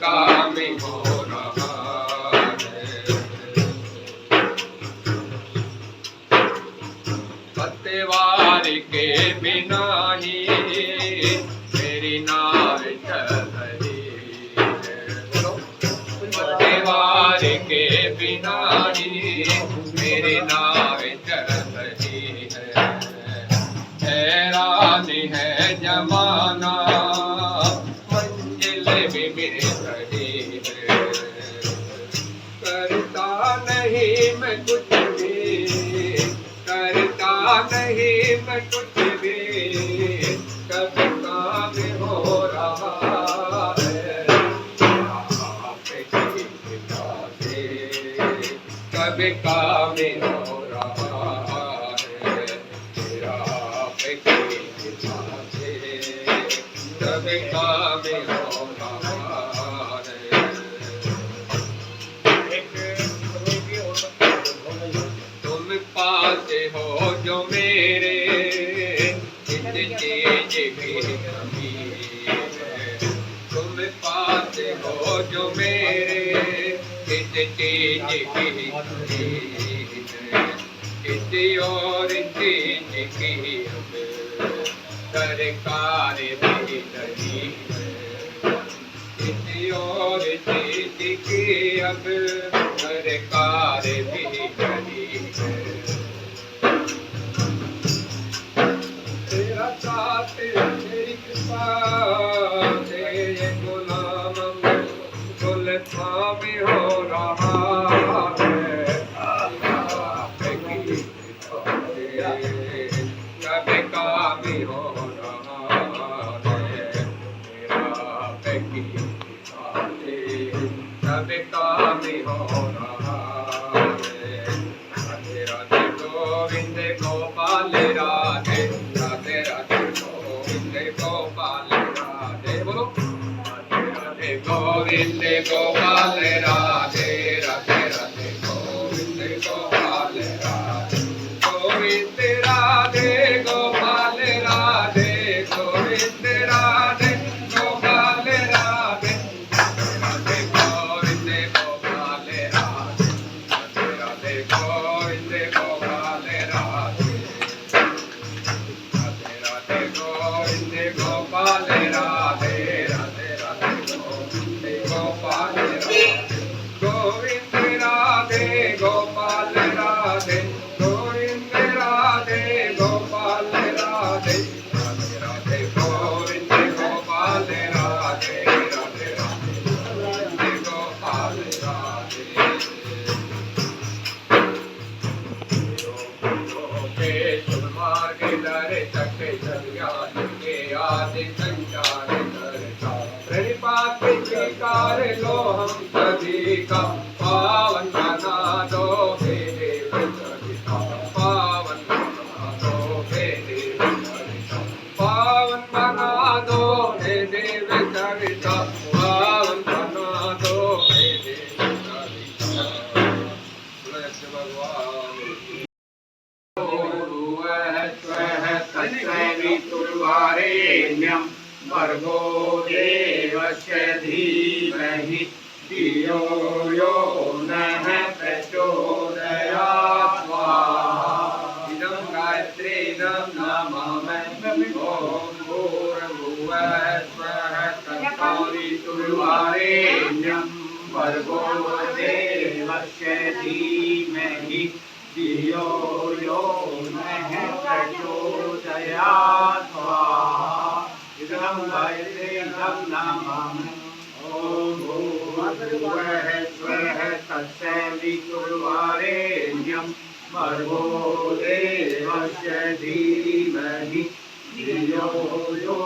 काम हो रहा है। पतवार के बिना ही मेरी नाव चल रही है। पतवार के बिना ही मेरी नाव चल रही है। हैरान है जमाना मंजिल भी मिल रही है। करता नहीं मैं कुछ भी, करता नहीं मैं कुछ भी, कब काम हो रहा है। कब काम हो रहा है। तेरा कब काम हो रहा है। तुम पास हो जो मेरे इस चीज की कमी है। तुम पास हो जो मेरे इस चीज की कमी है। किसी और चीज की सरकार भी नहीं है। किसी और चीज की अब सरकार भी नहीं है। तेरा साथ तेरी कृपा से ये गुलाम गुलफाम हो रहा है। कब काम हो रहा है। कब काम हो रहा है। राधे राधे गोविंद गोपाल राधे। राधे राधे गोविंद गोपाल राधे। बोलो राधे राधे गोविंद गोपाल राधे। राधे राधे गोविंद गोपाल राधे। गोविंद राधे गोपाल राधे। गोविंद राधे गोपाल राधे। राधे गोविंद गोपाल राधे। राधे गोविंद गोपाल राधे। राधे राधे गोविंद गोपाल राधे। राधे राधे गोविंद गोपाल राधे। गोविंद राधे गोपाल राधे। गोविंद राधे गोपाल राधे। राधे राधे गोविंद गोपाल राधे। राधे राधे गोविंद गोपाल राधे। के शुभ मार्ग दर्शक ज्ञान के आदि संचार करता। प्रणिपात स्वीकार लो हम सभी का। पावन बना दो हे देव सविता। पावन बना दो हे देव सविता। पावन बना दो हे देव सविता। पावन बना दो हे देव सविता। भगवान तत्सवितुर्वरेण्यं भर्गो देवस्य धीमहि धियो यो नः प्रचोदयात्। स्वाहा। इदं गायत्रीदं नमामि। ॐ भूर्भुवः स्वः तत्सवितुर्वरेण्यं भर्गो देवस्य धीमहि धियो यो नः प्रचोदयात्। स्वाहा। इदं गायत्रीदं नमामि। ॐ भूर्भुवः स्वः तत्सवितुर्वरेण्यं भर्गो देवस्य धीमहि धियो यो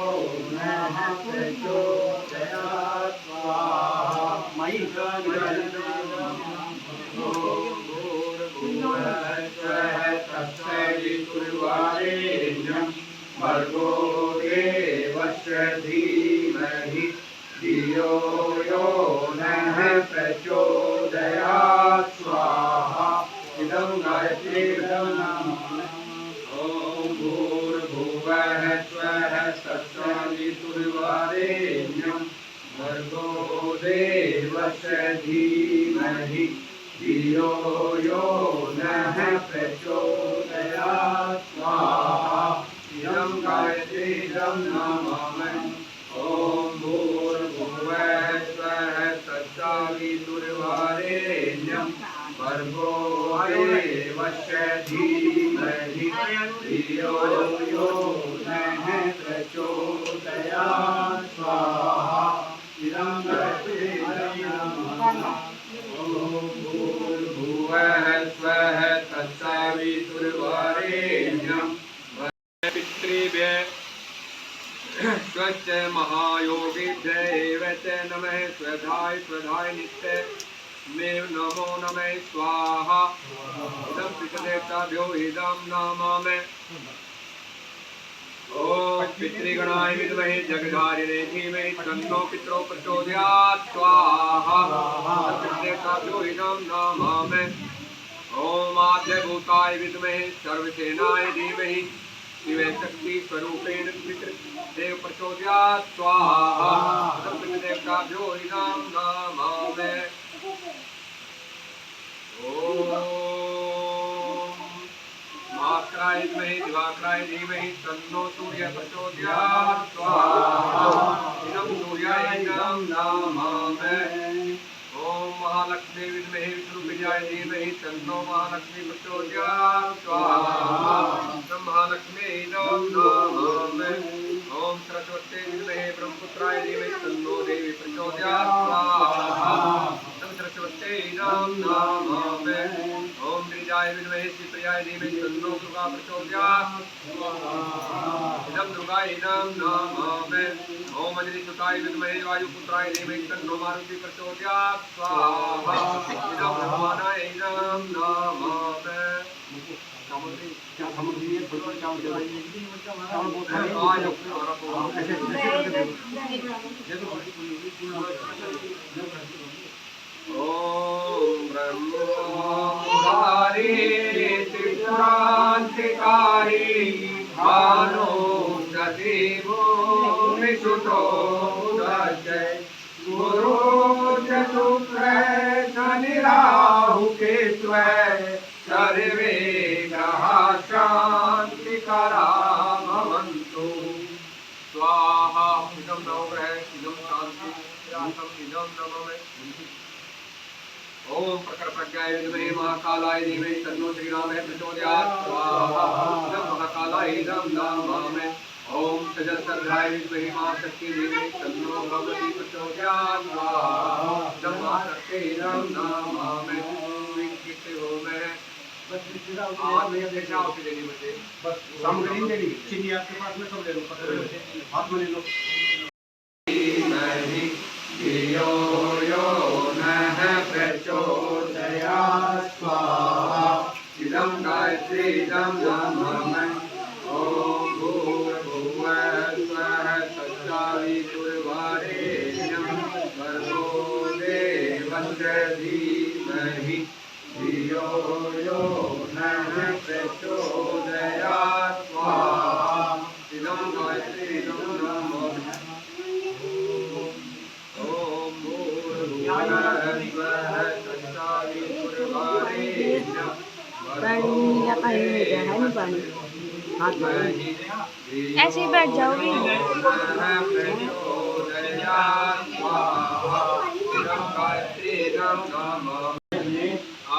नः प्रचोदयात्। स्वाहा। तत्सवितुर्वरेण्यं भर्गो देवस्य धीमहि धियो यो नः प्रचोदयात्। स्वाहा। इदं गायत्रीदं नमामि। ॐ भूर्भुवः स्वः तत्सवितुर्वरेण्यं भर्गो देवस्य धीमहि धियो यो नः प्रचोदयात् स्वाहा इदं गायत्री इदं नमामि ॐ भूर्भुवः स्वः तत्सवितुर्वरेण्यं भर्गो देवस्य धीमहि धियो यो नः प्रचोदयात् स्वाहा इदं गायत्री इदं नमामि ॐ भूर्भुवः स्वः तत्सवितुर्वरेण्यं पितृभ्यः स्वच्छ महायोगिभ्यः एव च नमः स्वधाय स्वधाय नित्य मे नमो नमः स्वाहा इदं पितृदेवताभ्यो इदं नमामि ॐ पितृगणाय विद्महे जगधारिणे धीमहि तन्नो पितरो प्रचोदयात् स्वाहा इदं पितृदेवताभ्यो इदं नमामि ॐ आद्यभूताय विद्महे सर्वसेनाय धीमहि शिवे शक्ति स्वरूपेण पितृदेव प्रचोदयात् स्वाहा इदं पितृदेवताभ्यो इदं नमामि ॐ महाक्राय विद्महे दिवाकराय धीमहि तन्नो सूर्यः प्रचोदयात् स्वाहा इदं सूर्याय इदं नमामि ॐ महालक्ष्मी विद्महे विष्णुप्रियाय धीमहि तन्नो महालक्ष्मी प्रचोदयात् स्वाहा इदं महालक्ष्मी इदं नमामि ॐ सरस्वती विद्महे ब्रह्मपुत्राय धीमहि तन्नो देवी प्रचोदयात् स्वाहा इदं सरस्वती इदं नमामि ॐ गिरिजाय विद्महे श्रीप्रियाय धीमहि तन्नो दुर्गा प्रचोदयात् स्वाहा इदं दुर्गा इदं नमामि ॐ अजनीसुताय विद्महे वायुपुत्राय धीमहि तन्नो मारुति प्रचोदयात् स्वाहा इदं भगवानाय इदं नमामि ॐ ब्रह्मोद्धारी त्रिपुरान्तिकारी भानो सदेवो विशुद्धो उदजय गुरु शुक्र शनि राहु केतु सर्वे ग्रहा शान्तिकरा भवन्तु स्वाहा इदं नवग्रह इदं शान्ति इदं नमामि ओम प्रकट प्रज्ञाय विद्महे महाकालाय धीमहि तन्नो श्रीरामः प्रचोदयात् स्वाहा इदं महाकालाय इदं नमामि ओम सजलसर्धाय विद्महे महाशक्ति धीमहि तन्नो भगवती प्रचोदयात् स्वाहा इदं महाशक्ति इदं नमामि विचित्ते हो मैं बस आज मैं कैसे आपसे देनी मुझे बस सामग्री देनी चीनी आपके पास में सब ले लो हाथ में ले लो धियो यो नः प्रचोदयात् स्वाहा इदं गायत्री इदं नमामि ॐ भूर्भुवः स्वः तत्सवितुर्वरेण्यं भर्गो देवस्य धीमहि धियो यो नः प्रचोदयात् स्वाहा इदं गायत्री इदं नमामि ऐसे ही बैठ जाओगी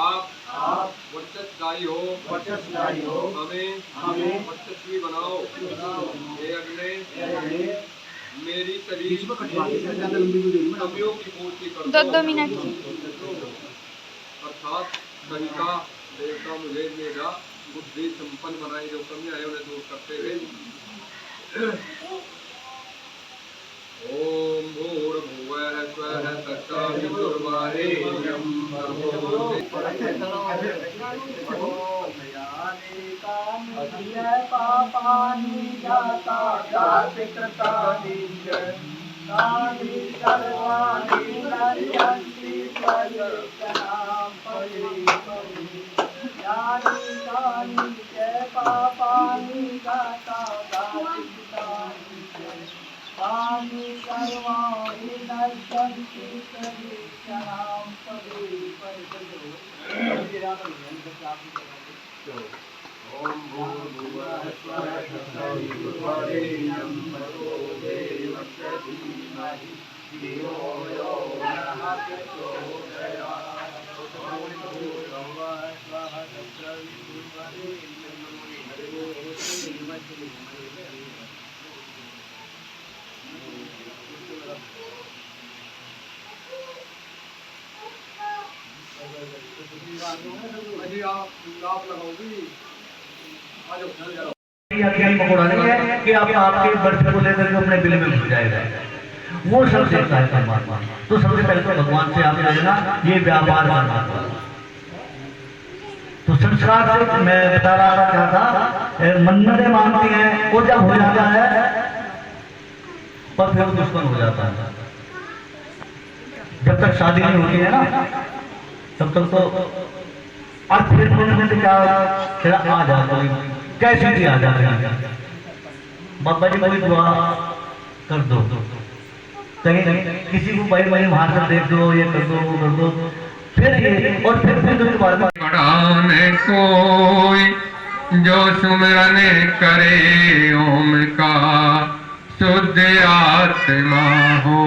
आप वर्चस्वदायी हो हमें वर्चस्वी बनाओ हे अग्नि मेरी सभी कमियों की पूर्ति कर दो मिनट अर्थात कविता देवता मुझे मेरा बुद्धि संपन्न बनाए जो कमियां है उन्हें दूर करते हुए ओम भूर्भुवः स्वः तत्सवितुर्वरेण्यं भर्गो पापानि जाता जाति कृतानि च तानि सर्वाणि नश्यन्ति प्रयत्नां परिपरि यानि तानि च पापानि जाता जाति कृतानि च तानि सर्वाणि नश्यन्ति तदीक्षणां पदे परिषदो। ओम भूर्भुवः स्वः तत्सवितुर्वरेण्यं भर्गो देवस्य धीमहि धियो यो नः प्रचोदयात्। ओम भूर्भुवः स्वः तत्सवितुर्वरेण्यं भर्गो देवस्य धीमहि अध्ययन पकड़ा नहीं है कि आप आपके बर्थ को लेकर के अपने बिल में घुस जाएगा, वो सब देखता है परमात्मा। तो सबसे पहले तो भगवान से आप लेना ये व्यापार करना। तो संस्कार से मैं बता रहा था क्या था, मन्नतें मांगती हैं वो जब हो जाता है पर फिर वो दुश्मन हो जाता है। जब तक शादी नहीं होती है ना तब तक तो और फिर क्या आ जाता है, कैसी थी आ जाते हैं। बाबा जी कोई दुआ कर दो, कहीं किसी को भाई भाई वहां से देख दो, ये कर दो वो कर दो, फिर ये और फिर दोबारा पढ़ाने कोई जो सुमिरन करे ओम का शुद्ध आत्मा हो।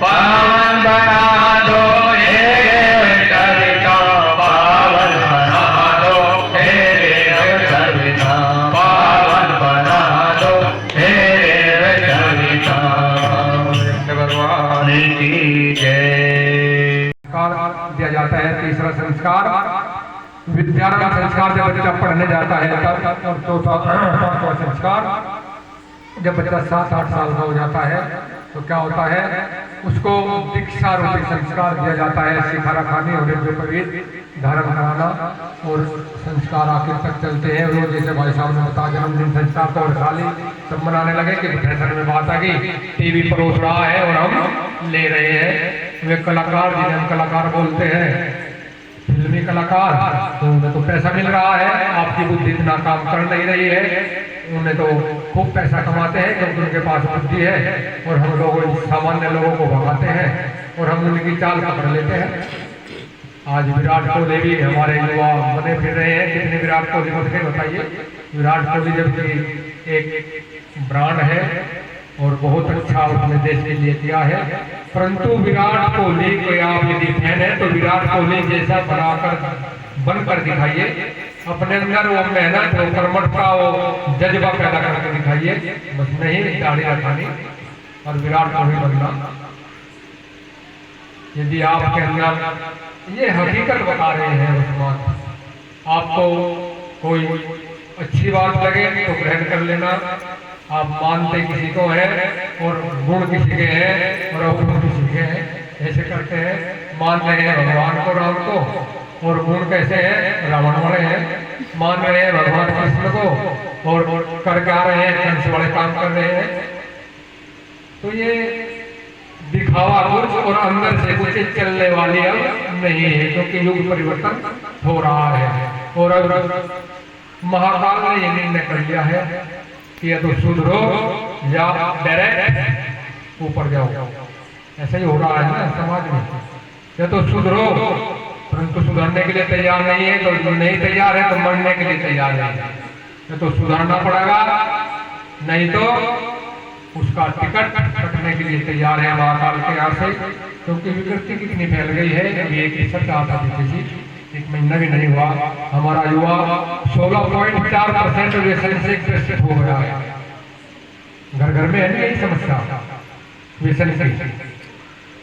पावन बना दो हे कविता, पावन बना दो हे कविता, पावन बना दो हे कविता। भगवान की जय। दिया जाता है तीसरा संस्कार विद्यारंभ संस्कार, जब बच्चा पढ़ने जाता है तब। और चौथा संस्कार जब बच्चा 7-8 साल का हो जाता है तो क्या होता है, उसको दीक्षा रूपी संस्कार दिया जाता है। शिखा खानी और जो कबीर धारण कराना और संस्कार आखिर तक चलते हैं। और जैसे भाई साहब ने बताया जन्मदिन संस्कार तो और खाली सब मनाने लगे कि फैशन में बात आ गई, टीवी परोस रहा है और हम ले रहे हैं। वे कलाकार जिन्हें हम कलाकार बोलते हैं, फिल्मी कलाकार, तो उन्हें तो पैसा मिल रहा है। आपकी बुद्धि इतना काम कर नहीं रही है, उन्हें तो खूब पैसा कमाते हैं क्योंकि उनके पास बुद्धि है। और हम लोग सामान्य लोगों को भगाते हैं और हम उनकी चाल पकड़ लेते हैं। आज विराट कोहली भी हमारे युवा बने फिर रहे हैं। कितने विराट कोहली बने बताइए। विराट कोहली जबकि एक ब्रांड है और बहुत अच्छा उसने देश के लिए किया है, परंतु विराट कोहली को आप यदि फैन है तो विराट कोहली जैसा बनकर दिखाइए। अपने अंदर वो मेहनत, वो कर्मठता, वो जज्बा पैदा करके दिखाइए। बस नहीं दाढ़ी रखानी और विराट कोहली बनना। यदि आपके अंदर ये हकीकत बता रहे हैं उस बात, आपको कोई अच्छी बात लगे तो ग्रहण कर लेना। आप मानते किसी को है और गुण किसी के हैं और अवगुण किसी के हैं, ऐसे करते हैं। मान रहे हैं भगवान को, राम को, और गुण कैसे हैं रावण वाले हैं। मान रहे हैं भगवान कृष्ण को और करके आ रहे हैं, कंस बड़े काम कर रहे हैं। तो ये दिखावा कुछ और अंदर से कुछ चलने वाली अब नहीं है, क्योंकि युग परिवर्तन हो रहा है। और अब महाकाल ने ये निर्णय कर लिया है कि या तो सुधरो या डायरेक्ट ऊपर जाओ। ऐसा ही हो रहा है ना समाज में, या तो सुधरो, परंतु सुधरने के लिए तैयार नहीं है, तो नहीं तैयार है तो मरने के लिए तैयार है। या तो सुधरना पड़ेगा, नहीं तो उसका टिकट कटने के लिए तैयार है महाकाल के यहाँ से। क्योंकि विकृति कितनी फैल गई है। अभी एक रिसर्च आता था किसी, एक महीना भी नहीं हुआ, हमारा युवा 16.4% व्यसन से ग्रसित हो गया है। घर घर में है ना यही समस्या, व्यसन से।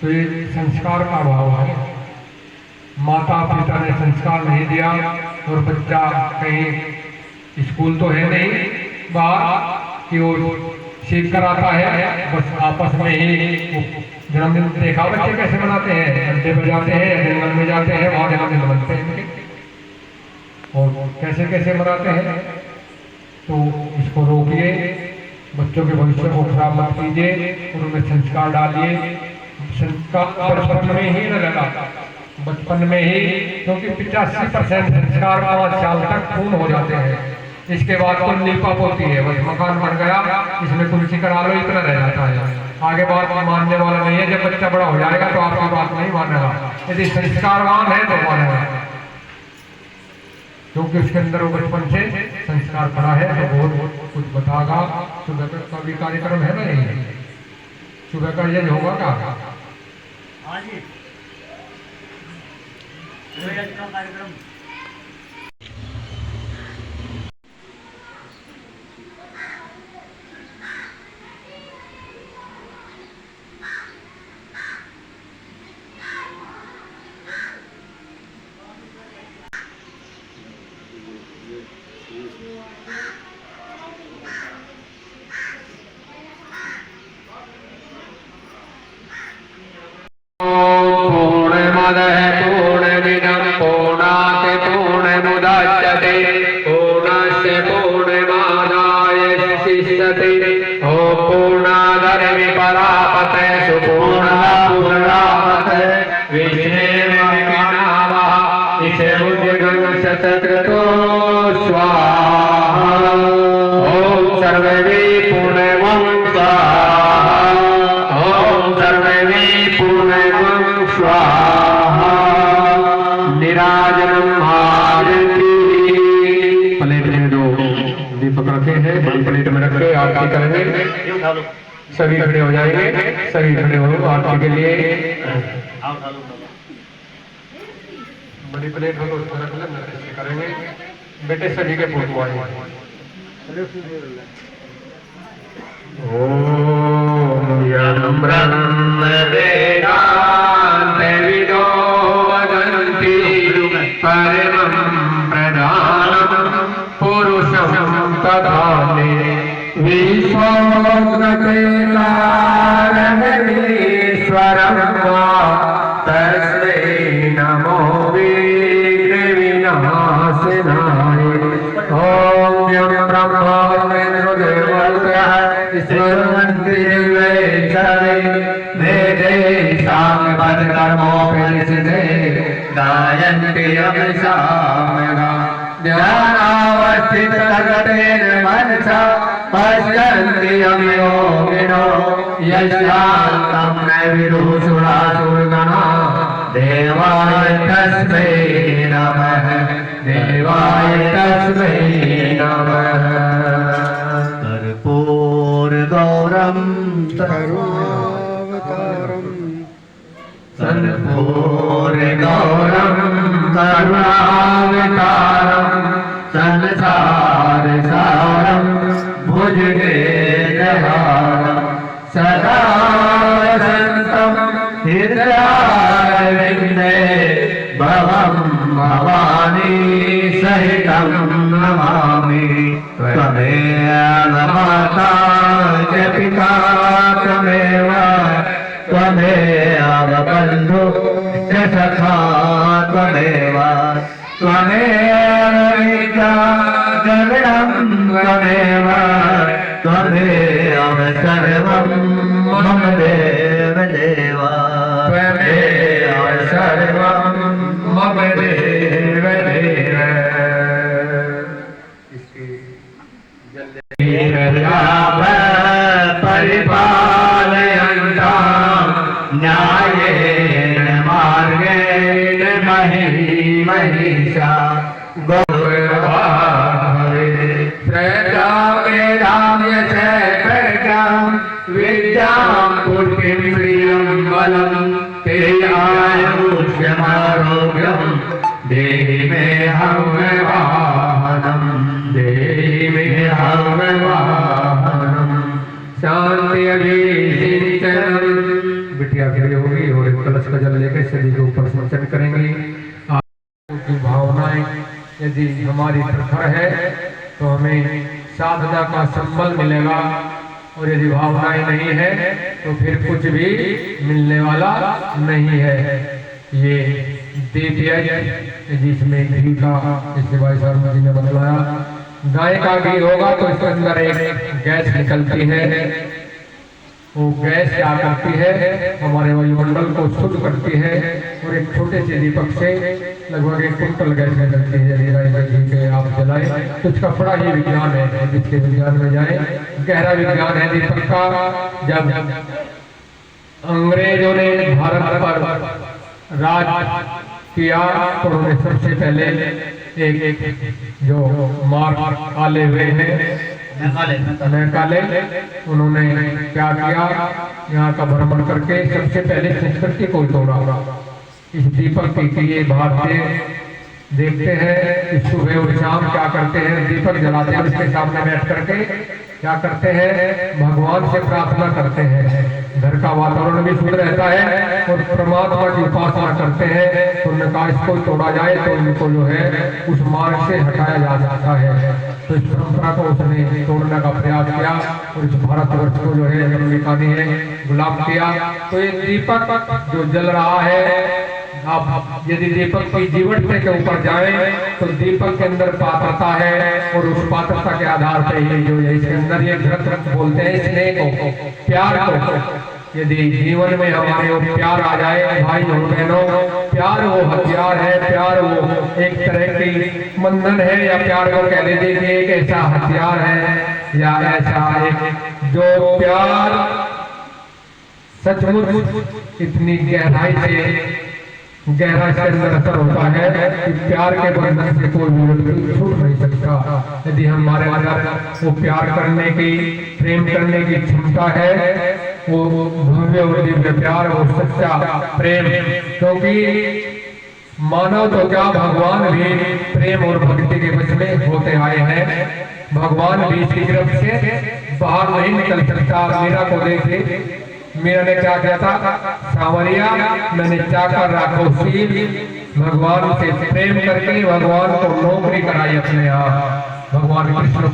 तो ये संस्कार का अभाव है। माता पिता ने संस्कार नहीं दिया और बच्चा कहीं स्कूल तो है नहीं बाहर कि वो सीख कर आता है, बस आपस में ही जन्मदिन देखा बच्चे कैसे मनाते हैं, घंटे बजाते हैं, जंगल में जाते हैं, वहाँ जन्मदिन मनते हैं और कैसे कैसे मनाते हैं। तो इसको रोकिए, बच्चों के भविष्य को खराब मत कीजिए और उनमें संस्कार डालिए। संस्कार बचपन में ही न लगा, बचपन में ही, क्योंकि 85% संस्कार 5 साल तक पूर्ण हो जाते हैं। इसके बाद तो लीपअप होती है, बस मकान बन गया, इसमें कुर्सी करा लो, इतना रह जाता है। आगे बात मानने वाला नहीं है। जब बच्चा बड़ा हो जाएगा तो आपकी बात नहीं मानेगा, यदि संस्कारवान है तो मानेगा, क्योंकि उसके अंदर वो बचपन से संस्कार पड़ा है। तो बहुत कुछ बतागा। सुबह का भी कार्यक्रम है ना, यही सुबह का यज्ञ होगा क्या? कार्यक्रम पूर्णमिदं पूर्णात् पूर्णमुदच्यते पूर्णस्य पूर्णमादाय शिष्यते। ॐ पूर्णादर्मि परापते सुपूर्णापूर्णापते विष्णेर्महिनावः ईशमुद्यगं शतक्रतो स्वाहा। ॐ सर्वे पूर्णमं स्वाहा। ॐ सर्वे पूर्णमं स्वाहा। निराजनम आरती। प्लेट में 2 दीपक रखे हैं, बड़ी प्लेट में रख के आरती करेंगे। सभी खड़े हो जाएंगे, सभी खड़े हो आरती के लिए। बड़ी प्लेट हो तो उसमें रख लें, करेंगे बेटे सभी के फोटो आएंगे। ओम यं ब्रह्म वेदान्ते विदो वदन्ति परमं प्रधानं पुरुषं तथान्ये विश्वोत्पत्ते कारणमीश्वरं वा तस्मै नमो विघ्नविनाशनाय। ॐ यं ब्रह्मा विष्णुदेवः ईश्वरन्ति वैष्णवे वेदे साङ्गपदकर्मोपनिषदे गायन्ति यमसामगा। ध्यानावस्थितगतेन मनसा पश्यन्ति यं योगिनो यस्यान्तं न विदुषुरासुरगणा। देवाय तस्मै नमः, देवाय तस्मै नमः। कर्पूरगौरं करुणावतारं कर्पूरगौरं करुणावतारं संसारसारं भुजगेन्द्रहारं सदा वसन्तं हृदयारविन्दे भवं भवानी सहितं नमामि। त्वमेव माता च पिता त्वमेव, त्वमेव बन्धु च सखा त्वमेव, त्वमेव विद्या जगदम्ब त्वमेव त्वमेव सर्वं मम देव देव त्वमेव सर्वं मम देव देव परिपालयन्तां न्यायेन मार्गेण महिषा गौरवारे प्रजावेदाम्य च प्रज्ञां विद्यां पुष्टिं प्रियं बलं तेयायुष्यमारोग्यं देहि मे हव्यवाहनं देहि मे हव्यवाहनं शांति अभिषिंचन। बिटिया खड़ी होगी और एक कलश का जल लेकर सभी के ऊपर सिंचन करेंगे। की भावनाएं यदि हमारी प्रखर है तो हमें साधना का संबल मिलेगा, और यदि भावनाएं नहीं है तो फिर कुछ भी मिलने वाला नहीं है। ये दिव्य जिसमें घी का, इसके भाई साहब जी ने बतलाया, गाय का घी होगा तो इसके अंदर एक गैस निकलती है। वो गैस क्या करती है, हमारे वायुमंडल को शुद्ध करती है, और एक छोटे से दीपक से लगभग 1 कुंटल गैस निकलती है। यदि राय घी के आप जलाए तो इसका बड़ा ही विज्ञान है, जिसके विज्ञान में जाए गहरा विज्ञान है दीपक का। जब अंग्रेजों ने भारत पर राज किया तो उन्होंने सबसे पहले एक जो मार काले हुए हैं काले, उन्होंने क्या किया, यहाँ का भ्रमण करके सबसे पहले संस्कृति को तोड़ा। इस दीपक की ये भारतीय देखते हैं कि सुबह और शाम क्या करते हैं, दीपक जलाते हैं, उसके सामने बैठ करके क्या करते हैं, भगवान से प्रार्थना करते हैं। घर का वातावरण भी शुद्ध रहता है और परमात्मा की उपासना करते हैं। तो उन्होंने कहा इसको तोड़ा जाए तो इनको जो है उस मार्ग से हटाया जा सकता है। तो इस परंपरा को उसने तोड़ने का प्रयास किया और इस भारतवर्ष को जो है अमेरिका ने गुलाम किया। तो ये दीपक जो जल रहा है, आप यदि दीपक की जीवटते के ऊपर जाएं तो दीपक के अंदर पात्रता है, और उस पात्रता के आधार पर ये जो है इसके अंदर ये घृत बोलते हैं स्नेह को, प्यार को। यदि जीवन में हमारे वो प्यार आ जाए भाई और बहनों, प्यार वो हथियार है, प्यार वो एक तरह की बंधन है, या प्यार को कह लीजिए कि एक ऐसा हथियार है या ऐसा एक जो प्यार सचमुच इतनी गहराई से गहरा इसके अंदर असर होता है कि प्यार के बंधन से कोई भी व्यक्ति छूट नहीं सकता। यदि हमारे अंदर वो प्यार करने की, प्रेम करने की क्षमता है, वो भव्य और दिव्य प्यार, वो सच्चा प्रेम, क्योंकि मानव तो क्या भगवान भी प्रेम और भक्ति के वश में होते आए हैं। भगवान भी इसकी गिरफ्त से बाहर नहीं निकल सकता। मीरा को देखे, मीरा ने क्या किया था, सांवरिया मैंने चाकर राखो सील, भगवान से प्रेम करके भगवान को नौकरी कराई अपने आप। भगवान कृष्ण